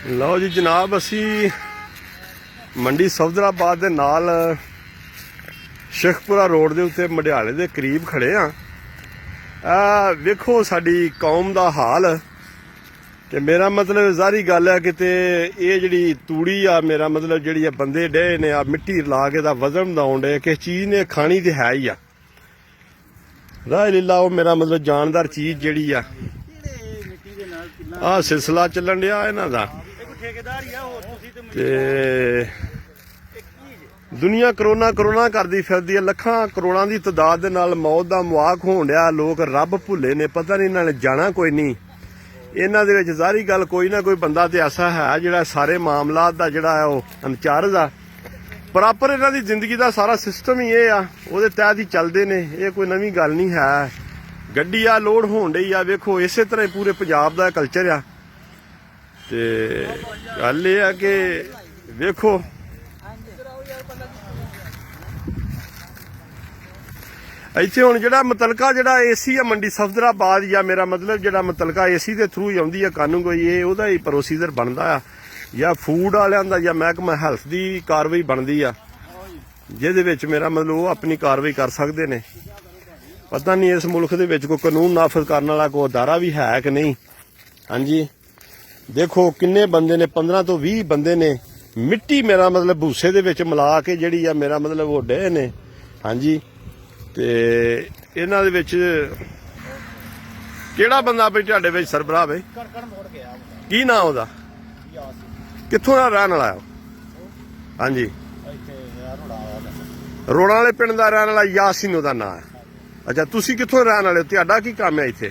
ਲਓ ਜੀ ਜਨਾਬ, ਅਸੀਂ ਮੰਡੀ ਸਫਦਰਾਬਾਦ ਦੇ ਨਾਲ ਸ਼ੇਖਪੁਰਾ ਰੋਡ ਦੇ ਉੱਤੇ ਮਡਿਆਲੇ ਦੇ ਕਰੀਬ ਖੜੇ ਆ। ਵੇਖੋ ਸਾਡੀ ਕੌਮ ਦਾ ਹਾਲ। ਤੇ ਮੇਰਾ ਮਤਲਬ ਜ਼ਾਹਰੀ ਗੱਲ ਹੈ ਕਿਤੇ ਇਹ ਜਿਹੜੀ ਤੂੜੀ ਆ, ਮੇਰਾ ਮਤਲਬ ਜਿਹੜੀ ਆ ਬੰਦੇ ਡੇ ਨੇ ਆ ਮਿੱਟੀ ਲਾ ਕੇ ਦਾ ਵਜ਼ਨ ਵਧਾਉਣ ਡੇ, ਕਿਸ ਚੀਜ਼ ਨੇ ਖਾਣੀ ਤੇ ਹੈ ਹੀ ਆ। ਰਾਹ ਲੀਲਾ ਉਹ ਮੇਰਾ ਮਤਲਬ ਜਾਨਦਾਰ ਚੀਜ਼ ਜਿਹੜੀ ਆ ਆਹ ਸਿਲਸਿਲਾ ਚੱਲਣ ਡਿਆ ਇਹਨਾਂ ਦਾ। ਤੇ ਦੁਨੀਆ ਕਰੋਨਾ ਕਰਦੀ ਫਿਰਦੀ ਹੈ। ਲੱਖਾਂ ਕਰੋੜਾਂ ਦੀ ਤਾਦਾਦ ਦੇ ਨਾਲ ਮੌਤ ਦਾ ਮੁਆਕ ਹੋਣ ਡਿਆ। ਲੋਕ ਰੱਬ ਭੁੱਲੇ ਨੇ, ਪਤਾ ਨਹੀਂ ਇਹਨਾਂ ਨੇ ਜਾਣਾ ਕੋਈ ਨਹੀਂ। ਇਹਨਾਂ ਦੇ ਵਿੱਚ ਜ਼ਾਹਰੀ ਗੱਲ ਕੋਈ ਨਾ ਕੋਈ ਬੰਦਾ ਤੇ ਐਸਾ ਹੈ ਜਿਹੜਾ ਸਾਰੇ ਮਾਮਲਾਤ ਦਾ ਜਿਹੜਾ ਹੈ ਉਹ ਇੰਚਾਰਜ ਆ। ਪ੍ਰੋਪਰ ਇਹਨਾਂ ਦੀ ਜ਼ਿੰਦਗੀ ਦਾ ਸਾਰਾ ਸਿਸਟਮ ਹੀ ਇਹ ਆ, ਉਹਦੇ ਤਹਿਤ ਹੀ ਚੱਲਦੇ ਨੇ। ਇਹ ਕੋਈ ਨਵੀਂ ਗੱਲ ਨਹੀਂ ਹੈ। ਗੱਡੀ ਆ ਲੋਡ ਹੋਣ ਡਈ ਆ, ਵੇਖੋ ਇਸੇ ਤਰ੍ਹਾਂ ਹੀ ਪੂਰੇ ਪੰਜਾਬ ਦਾ ਕਲਚਰ ਆ। ਤੇ ਗੱਲ ਇਹ ਆ ਕਿ ਵੇਖੋ ਇੱਥੇ ਹੁਣ ਜਿਹੜਾ ਮੁਤਲਕਾ ਜਿਹੜਾ ਏਸੀ ਆ ਮੰਡੀ ਸਫਦਰਾਬਾਦ, ਜਾਂ ਮੇਰਾ ਮਤਲਬ ਜਿਹੜਾ ਮੁਤਲਕਾ ਏਸੀ ਦੇ ਥਰੂ ਹੀ ਆਉਂਦੀ ਆ ਕਾਨੂੰਨ ਕੋਈ, ਇਹ ਉਹਦਾ ਹੀ ਪ੍ਰੋਸੀਜਰ ਬਣਦਾ ਆ, ਜਾਂ ਫੂਡ ਵਾਲਿਆਂ ਦਾ ਜਾਂ ਮਹਿਕਮਾ ਹੈਲਥ ਦੀ ਕਾਰਵਾਈ ਬਣਦੀ ਆ, ਜਿਹਦੇ ਵਿੱਚ ਮੇਰਾ ਮਤਲਬ ਉਹ ਆਪਣੀ ਕਾਰਵਾਈ ਕਰ ਸਕਦੇ ਨੇ। ਪਤਾ ਨਹੀਂ ਇਸ ਮੁਲਕ ਦੇ ਵਿੱਚ ਕੋਈ ਕਾਨੂੰਨ ਨਾਫਜ਼ ਕਰਨ ਵਾਲਾ ਕੋਈ ਅਦਾਰਾ ਵੀ ਹੈ ਕਿ ਨਹੀਂ। ਹਾਂਜੀ ਦੇਖੋ ਕਿੰਨੇ ਬੰਦੇ ਨੇ, 15 ਤੋਂ 20 ਬੰਦੇ ਨੇ ਮਿੱਟੀ ਮੇਰਾ ਮਤਲਬ ਭੂਸੇ ਦੇ ਵਿੱਚ ਮਿਲਾ ਕੇ ਜਿਹੜੀ ਆ ਮੇਰਾ ਮਤਲਬ ਉਹ ਡੇ ਨੇ। ਹਾਂਜੀ ਤੇ ਇਹਨਾਂ ਦੇ ਵਿੱਚ ਕਿਹੜਾ ਬੰਦਾ ਵੀ ਤੁਹਾਡੇ ਵਿੱਚ ਸਰਬਰਾਹ ਬਈ ਕੀ ਨਾਂ ਉਹਦਾ, ਕਿੱਥੋਂ ਦਾ ਰਹਿਣ ਵਾਲਾ? ਹਾਂਜੀ ਰੋੜਾਂ ਵਾਲੇ ਪਿੰਡ ਦਾ ਰਹਿਣ ਵਾਲਾ ਯਾਸੀਨ ਉਹਦਾ ਨਾਂ ਹੈ। ਅੱਛਾ ਤੁਸੀਂ ਕਿੱਥੋਂ ਰਹਿਣ ਵਾਲੇ ਹੋ? ਤੁਹਾਡਾ ਕੀ ਕੰਮ ਹੈ ਇੱਥੇ?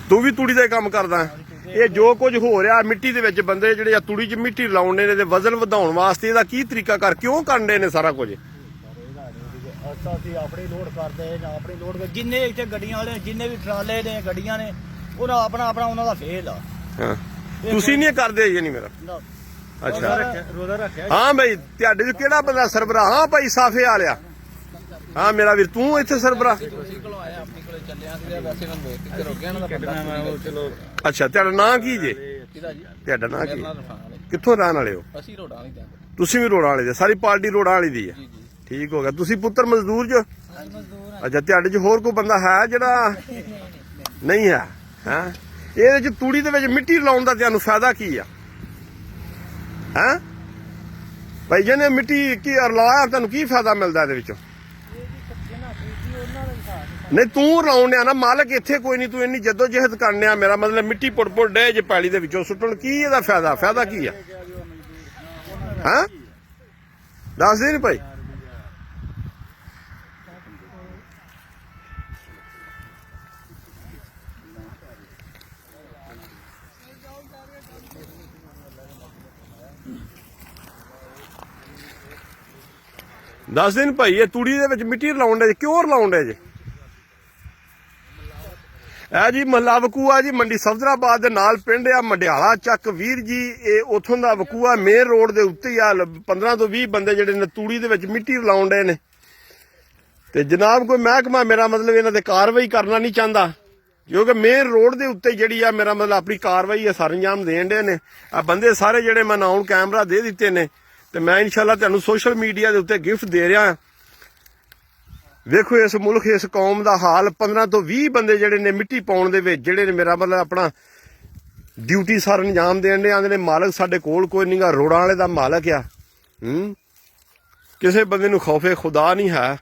ਤੂੰ ਵੀ ਤੂੜੀ ਦਾ ਹੀ ਕੰਮ ਕਰਦਾ? ਇਹ ਜੋ ਕੁਝ ਹੋ ਰਿਹਾ ਮਿੱਟੀ ਦੇ ਵਿੱਚ, ਬੰਦੇ ਜਿਹੜੇ ਆ ਤੂੜੀ 'ਚ ਮਿੱਟੀ ਲਾਉਣੇ ਨੇ ਤੇ ਵਜ਼ਨ ਵਧਾਉਣ ਵਾਸਤੇ, ਇਹਦਾ ਕੀ ਤਰੀਕਾ ਕਰ ਕਿਉਂ ਕਰਦੇ ਨੇ ਸਾਰਾ ਕੁਝ? ਆਪਣੀ ਲੋਡ ਕਰਦੇ ਨਾ ਆਪਣੀ ਲੋਡ, ਜਿੰਨੇ ਇੱਥੇ ਗੱਡੀਆਂ ਵਾਲੇ ਜਿੰਨੇ ਵੀ ਟਰਾਲੇ ਨੇ ਗੱਡੀਆਂ ਨੇ ਉਹਨਾਂ ਆਪਣਾ ਉਹਨਾਂ ਦਾ ਫੇਲ ਆ। ਹਾਂ ਤੁਸੀਂ ਨਹੀਂ ਕਰਦੇ ਜੀ? ਨਹੀਂ ਮੇਰਾ ਅੱਛਾ ਹਾਂ ਬਈ ਤੁਹਾਡੇ 'ਚ ਕਿਹੜਾ ਬੰਦਾ ਸਰਬਰਾਹ? ਹਾਂ ਭਾਈ ਸਾਫੇ ਆ ਲਿਆ। ਹਾਂ ਮੇਰਾ ਵੀਰ ਤੂੰ ਇੱਥੇ ਸਰਬਰਾਹ? ਅੱਛਾ ਤੁਹਾਡਾ ਨਾਂ ਕੀ ਜੇ? ਤੁਹਾਡਾ ਨਾਂ ਕੀ? ਕਿੱਥੋਂ ਰਹਿਣ ਵਾਲੇ ਹੋ? ਤੁਸੀਂ ਵੀ ਰੋੜਾਂ ਵਾਲੇ ਦੇ? ਸਾਰੀ ਪਾਰਟੀ ਰੋੜਾਂ ਵਾਲੀ ਦੀ ਹੈ? ਠੀਕ ਹੋ ਗਿਆ। ਤੁਸੀਂ ਪੁੱਤਰ ਮਜ਼ਦੂਰ ਜੋ? ਅੱਛਾ ਤੁਹਾਡੇ 'ਚ ਹੋਰ ਕੋਈ ਬੰਦਾ ਹੈ ਜਿਹੜਾ ਨਹੀਂ ਹੈ? ਹੈਂ ਇਹਦੇ 'ਚ ਤੂੜੀ ਦੇ ਵਿੱਚ ਮਿੱਟੀ ਲਾਉਣ ਦਾ ਤੁਹਾਨੂੰ ਫਾਇਦਾ ਕੀ ਆ? ਹੈਂ ਭਾਈ ਜਿਹਨੇ ਮਿੱਟੀ ਕੀ ਲਾਇਆ ਤੁਹਾਨੂੰ ਕੀ ਫਾਇਦਾ ਮਿਲਦਾ ਇਹਦੇ ਵਿੱਚੋਂ? ਨਹੀਂ ਤੂੰ ਲਾਉਣ ਡਿਆ ਨਾ, ਮਾਲਕ ਇੱਥੇ ਕੋਈ ਨਹੀਂ। ਤੂੰ ਇੰਨੀ ਜੱਦੋ ਜਹਿਦ ਕਰਨ ਡਿਆ, ਮੇਰਾ ਮਤਲਬ ਮਿੱਟੀ ਪੁੱਟ ਡੇ ਜੇ ਪੈਲੀ ਦੇ ਵਿੱਚੋਂ ਸੁੱਟਣ, ਕੀ ਇਹਦਾ ਫਾਇਦਾ ਕੀ ਆ? ਹਾਂ ਦੱਸ ਦੇ ਨੀ ਭਾਈ। ਦੱਸ ਦਿਨ ਭਾਈ ਇਹ ਤੂੜੀ ਦੇ ਵਿੱਚ ਮਿੱਟੀ ਲਾਉਣ ਡੇ, ਕਿਉਂ ਲਾਉਣ ਡੇ ਜੇ? ਇਹ ਜੀ ਮਹੱਲਾ ਵਕੂਆ ਜੀ ਮੰਡੀ ਸਫਦਰਾਬਾਦ ਦੇ ਨਾਲ ਪਿੰਡ ਆ ਮਡਿਆਲਾ ਚੱਕ ਵੀਰ ਜੀ। ਇਹ ਉਥੋਂ ਦਾ ਵਕੂਆ ਮੇਨ ਰੋਡ ਦੇ ਉੱਤੇ ਹੀ ਆ। 15 ਤੋਂ 20 ਬੰਦੇ ਜਿਹੜੇ ਨੇ ਤੂੜੀ ਦੇ ਵਿੱਚ ਮਿੱਟੀ ਲਾਉਣ ਡੇ ਨੇ। ਤੇ ਜਨਾਬ ਕੋਈ ਮਹਿਕਮਾ ਮੇਰਾ ਮਤਲਬ ਇਹਨਾਂ ਤੇ ਕਾਰਵਾਈ ਕਰਨਾ ਨਹੀਂ ਚਾਹੁੰਦਾ, ਕਿਉਂਕਿ ਮੇਨ ਰੋਡ ਦੇ ਉੱਤੇ ਜਿਹੜੀ ਆ ਮੇਰਾ ਮਤਲਬ ਆਪਣੀ ਕਾਰਵਾਈ ਸਰੰਜਾਮ ਦੇਣ ਡੇ ਨੇ। ਆ ਬੰਦੇ ਸਾਰੇ ਜਿਹੜੇ ਮੈਂ ਨਾਉਣ ਕੈਮਰਾ ਦੇ ਦਿੱਤੇ ਨੇ, ਤੇ ਮੈਂ ਇਨਸ਼ਾਅੱਲਾ ਤੁਹਾਨੂੰ ਸੋਸ਼ਲ ਮੀਡੀਆ ਦੇ ਉੱਤੇ ਗਿਫਟ ਦੇ ਰਿਹਾ। ਵੇਖੋ ਇਸ ਮੁਲਕ ਇਸ ਕੌਮ ਦਾ ਹਾਲ। 15 ਤੋਂ 20 ਬੰਦੇ ਜਿਹੜੇ ਨੇ ਮਿੱਟੀ ਪਾਉਣ ਦੇ ਵਿੱਚ ਜਿਹੜੇ ਨੇ ਮੇਰਾ ਮਤਲਬ ਆਪਣਾ ਡਿਊਟੀ ਸਰ ਅੰਜਾਮ ਦੇਣ ਦੇ ਆਂਦੇ ਨੇ। ਮਾਲਕ ਸਾਡੇ ਕੋਲ ਕੋਈ ਨਹੀਂਗਾ, ਰੋੜਾਂ ਵਾਲੇ ਦਾ ਮਾਲਕ ਆ। ਕਿਸੇ ਬੰਦੇ ਨੂੰ ਖੌਫੇ ਖੁਦਾ ਨਹੀਂ ਹੈ।